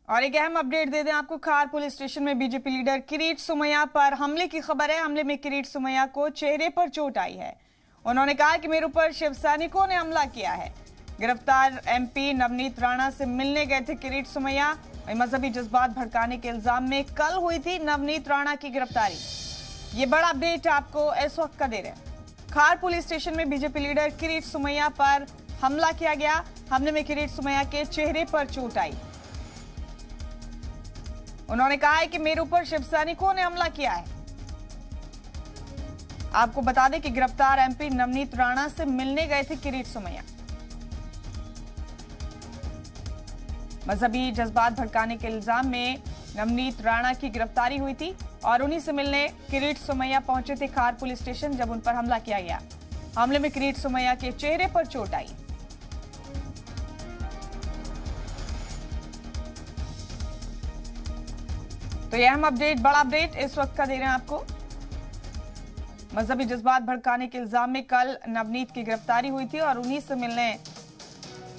और एक अहम अपडेट दे दें आपको। खार पुलिस स्टेशन में बीजेपी लीडर किरीट सोमैया पर हमले की खबर है। हमले में किरीट सोमैया को चेहरे पर चोट आई है। उन्होंने कहा कि मेरे ऊपर शिव सैनिकों ने हमला किया है। गिरफ्तार एमपी नवनीत राणा से मिलने गए थे किरीट सोमैया। मजहबी जज्बात भड़काने के इल्जाम में कल हुई थी नवनीत राणा की गिरफ्तारी। ये बड़ा अपडेट आपको इस वक्त का दे रहे हैं। खार पुलिस स्टेशन में बीजेपी लीडर किरीट सोमैया पर हमला किया गया। हमले में किरीट सोमैया के चेहरे पर चोट आई। उन्होंने कहा है कि मेरे ऊपर शिव सैनिकों ने हमला किया है। आपको बता दें कि गिरफ्तार एमपी नवनीत राणा से मिलने गए थे किरीट सोमैया। मजहबी जज्बात भड़काने के इल्जाम में नवनीत राणा की गिरफ्तारी हुई थी और उन्हीं से मिलने किरीट सोमैया पहुंचे थे खार पुलिस स्टेशन जब उन पर हमला किया गया। हमले में किरीट सोमैया के चेहरे पर चोट आई। तो यह अहम अपडेट, बड़ा अपडेट इस वक्त का दे रहे हैं आपको। मजहबी जज्बात भड़काने के इल्जाम में कल नवनीत की गिरफ्तारी हुई थी और उन्हीं से मिलने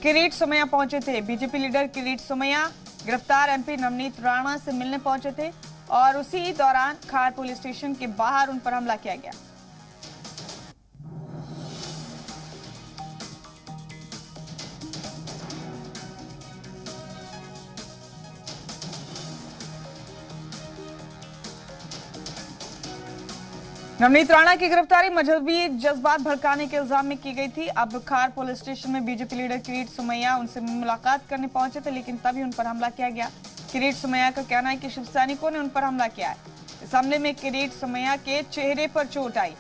किरीट सोमैया पहुंचे थे। बीजेपी लीडर किरीट सोमैया गिरफ्तार एमपी नवनीत राणा से मिलने पहुंचे थे और उसी दौरान खार पुलिस स्टेशन के बाहर उन पर हमला किया गया। नवनीत राणा की गिरफ्तारी मजहबी जज्बात भड़काने के इल्जाम में की गई थी। अब खार पुलिस स्टेशन में बीजेपी लीडर किरीट सोमैया उनसे मुलाकात करने पहुंचे थे, लेकिन तभी उन पर हमला किया गया। किरीट सोमैया का कहना है कि शिव सैनिकों ने उन पर हमला किया है। इस हमले में किरीट सोमैया के चेहरे पर चोट आई।